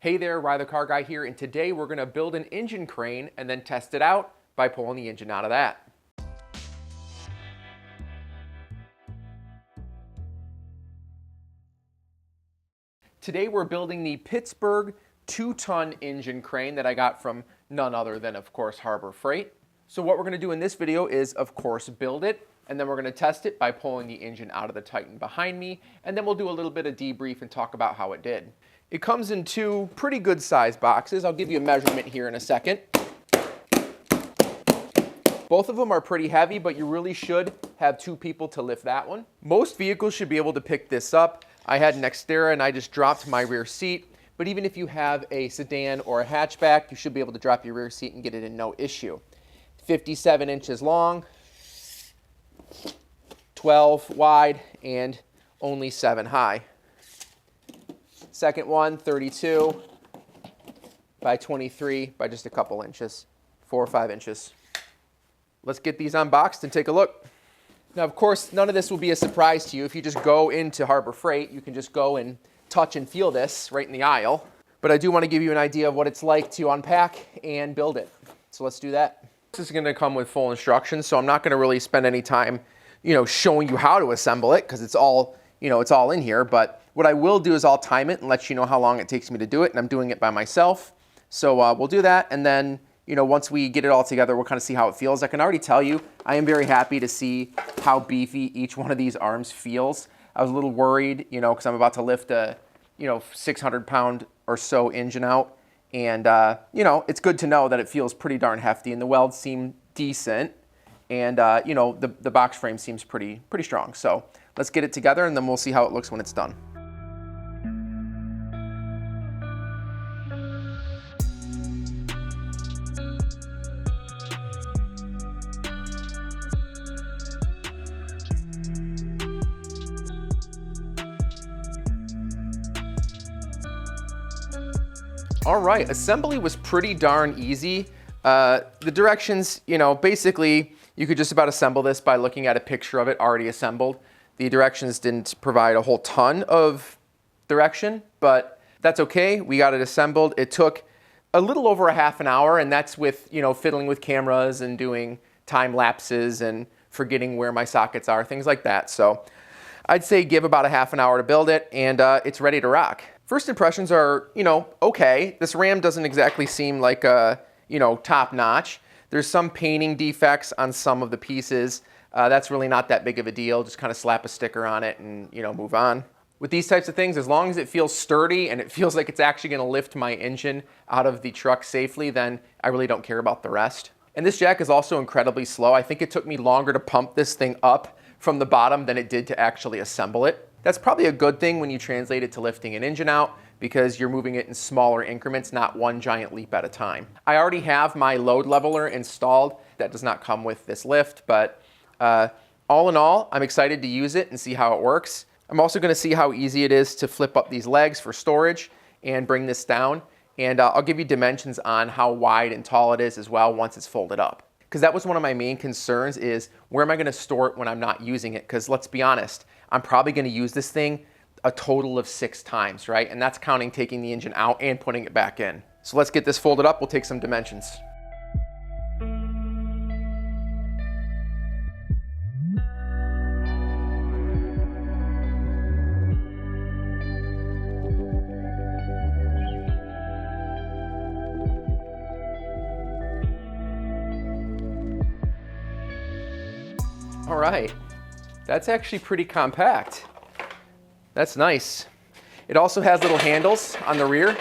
Hey there, Rye the Car Guy here, and today we're going to build an engine crane and then test it out by pulling the engine out of that. Today we're building the Pittsburgh 2-ton engine crane that I got from none other than, of course, Harbor Freight. So what we're going to do in this video is, of course, build it, and then we're going to test it by pulling the engine out of the Titan behind me, and then we'll do a little bit of debrief and talk about how it did. It comes in two pretty good sized boxes. I'll give you a measurement here in a second. Both of them are pretty heavy, but you really should have two people to lift that one. Most vehicles should be able to pick this up. I had an Xterra and I just dropped my rear seat. But even if you have a sedan or a hatchback, you should be able to drop your rear seat and get it in no issue. 57 inches long, 12 wide, and only 7 high. Second one, 32 by 23 by just a couple inches, 4 or 5 inches. Let's get these unboxed and take a look. Now, of course, none of this will be a surprise to you. If you just go into Harbor Freight, you can just go and touch and feel this right in the aisle. But I do want to give you an idea of what it's like to unpack and build it. So let's do that. This is going to come with full instructions, so I'm not going to really spend any time, showing you how to assemble it because it's all in here. But what I will do is I'll time it and let you know how long it takes me to do it, and I'm doing it by myself. So we'll do that, and then once we get it all together, we'll kind of see how it feels. I can already tell you, I am very happy to see how beefy each one of these arms feels. I was a little worried, because I'm about to lift a 600-pound or so engine out, and it's good to know that it feels pretty darn hefty, and the welds seem decent, and the box frame seems pretty strong. So let's get it together, and then we'll see how it looks when it's done. All right, assembly was pretty darn easy. The directions, basically you could just about assemble this by looking at a picture of it already assembled. The directions didn't provide a whole ton of direction, but that's okay. We got it assembled. It took a little over a half an hour, and that's with, fiddling with cameras and doing time lapses and forgetting where my sockets are, things like that. So I'd say give about a half an hour to build it, and it's ready to rock. First impressions are, okay. This ram doesn't exactly seem like top notch. There's some painting defects on some of the pieces. That's really not that big of a deal. Just kind of slap a sticker on it and, move on. With these types of things, as long as it feels sturdy and it feels like it's actually going to lift my engine out of the truck safely, then I really don't care about the rest. And this jack is also incredibly slow. I think it took me longer to pump this thing up from the bottom than it did to actually assemble it. That's probably a good thing when you translate it to lifting an engine out, because you're moving it in smaller increments, not one giant leap at a time. I already have my load leveler installed. That does not come with this lift, but all in all, I'm excited to use it and see how it works. I'm also going to see how easy it is to flip up these legs for storage and bring this down. And I'll give you dimensions on how wide and tall it is as well once it's folded up. Because that was one of my main concerns, is where am I going to store it when I'm not using it? Because let's be honest, I'm probably going to use this thing a total of 6 times, right? And that's counting taking the engine out and putting it back in. So let's get this folded up. We'll take some dimensions. All right, that's actually pretty compact. That's nice. It also has little handles on the rear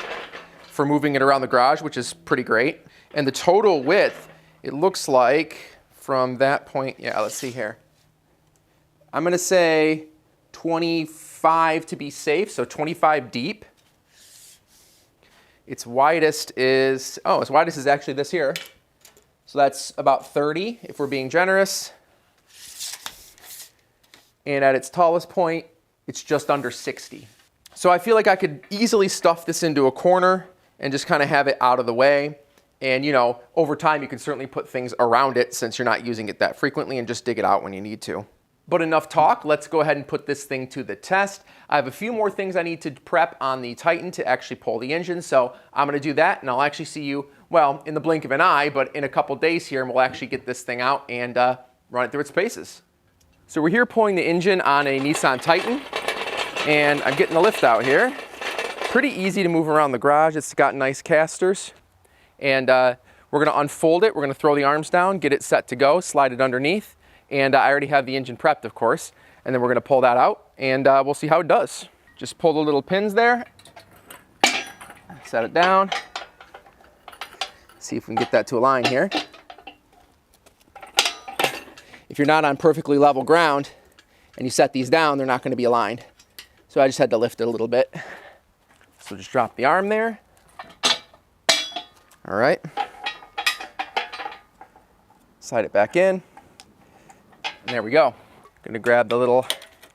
for moving it around the garage, which is pretty great. And the total width, it looks like from that point, yeah, let's see here. I'm gonna say 25 to be safe, so 25 deep. Its widest is actually this here. So that's about 30 if we're being generous. And at its tallest point, it's just under 60. So I feel like I could easily stuff this into a corner and just kind of have it out of the way. And over time you can certainly put things around it since you're not using it that frequently, and just dig it out when you need to. But enough talk, let's go ahead and put this thing to the test. I have a few more things I need to prep on the Titan to actually pull the engine, so I'm gonna do that, and I'll actually see you, well, in the blink of an eye, but in a couple days here, and we'll actually get this thing out and run it through its paces. So we're here pulling the engine on a Nissan Titan, and I'm getting the lift out here. Pretty easy to move around the garage. It's got nice casters, and we're gonna unfold it. We're gonna throw the arms down, get it set to go, slide it underneath. And I already have the engine prepped, of course, and then we're gonna pull that out and we'll see how it does. Just pull the little pins there, set it down, see if we can get that to align here. If you're not on perfectly level ground and you set these down, they're not gonna be aligned. So I just had to lift it a little bit. So just drop the arm there. All right. Slide it back in. And there we go. Gonna grab the little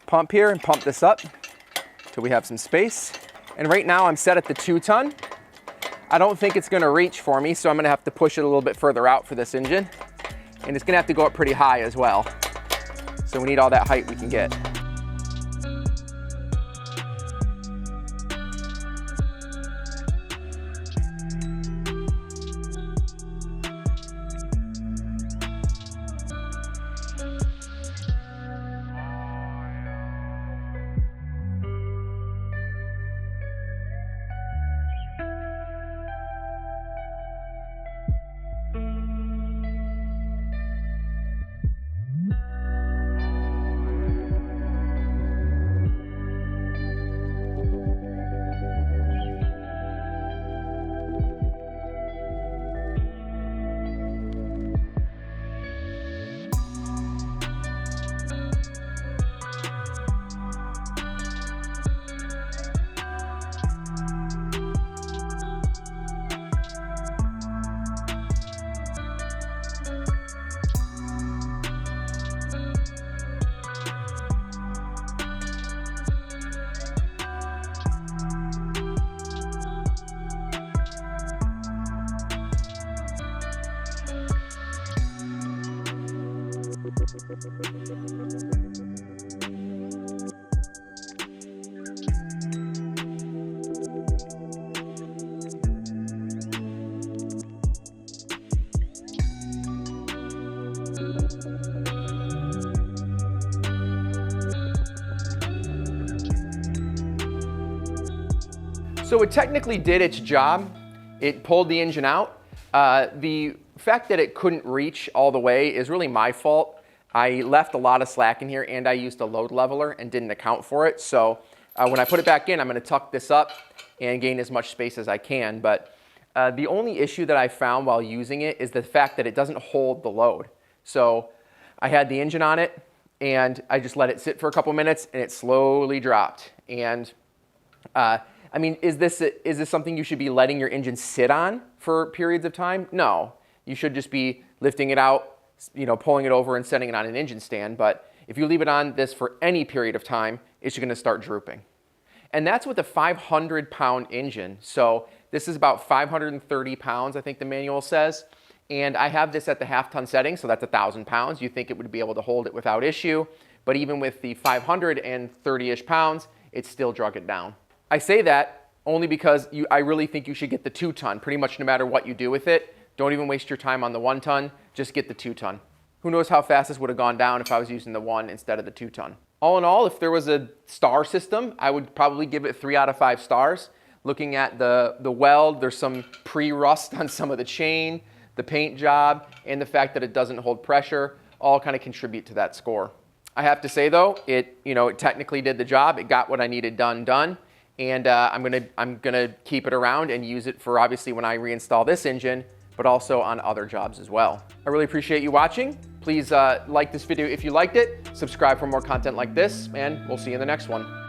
pump here and pump this up till we have some space. And right now I'm set at the 2-ton. I don't think it's gonna reach for me, so I'm gonna have to push it a little bit further out for this engine. And it's gonna have to go up pretty high as well. So we need all that height we can get. So it technically did its job. It pulled the engine out. The fact that it couldn't reach all the way is really my fault. I left a lot of slack in here and I used a load leveler and didn't account for it. So when I put it back in, I'm gonna tuck this up and gain as much space as I can. But the only issue that I found while using it is the fact that it doesn't hold the load. So I had the engine on it and I just let it sit for a couple minutes and it slowly dropped. And I mean, is this something you should be letting your engine sit on for periods of time? No, you should just be lifting it out, you know, pulling it over and setting it on an engine stand. But if you leave it on this for any period of time, it's gonna start drooping. And that's with a 500-pound engine. So this is about 530 pounds, I think the manual says. And I have this at the half-ton setting, so that's 1,000 pounds. You think it would be able to hold it without issue. But even with the 530-ish pounds, it still drug it down. I say that only because I really think you should get the 2-ton, pretty much no matter what you do with it. Don't even waste your time on the 1-ton, just get the 2-ton. Who knows how fast this would have gone down if I was using the 1 instead of the 2-ton. All in all, if there was a star system, I would probably give it 3 out of 5 stars. Looking at the weld, there's some pre-rust on some of the chain, the paint job, and the fact that it doesn't hold pressure, all kind of contribute to that score. I have to say though, it technically did the job. It got what I needed done. And I'm gonna keep it around and use it for obviously when I reinstall this engine, but also on other jobs as well. I really appreciate you watching. Please like this video if you liked it, subscribe for more content like this, and we'll see you in the next one.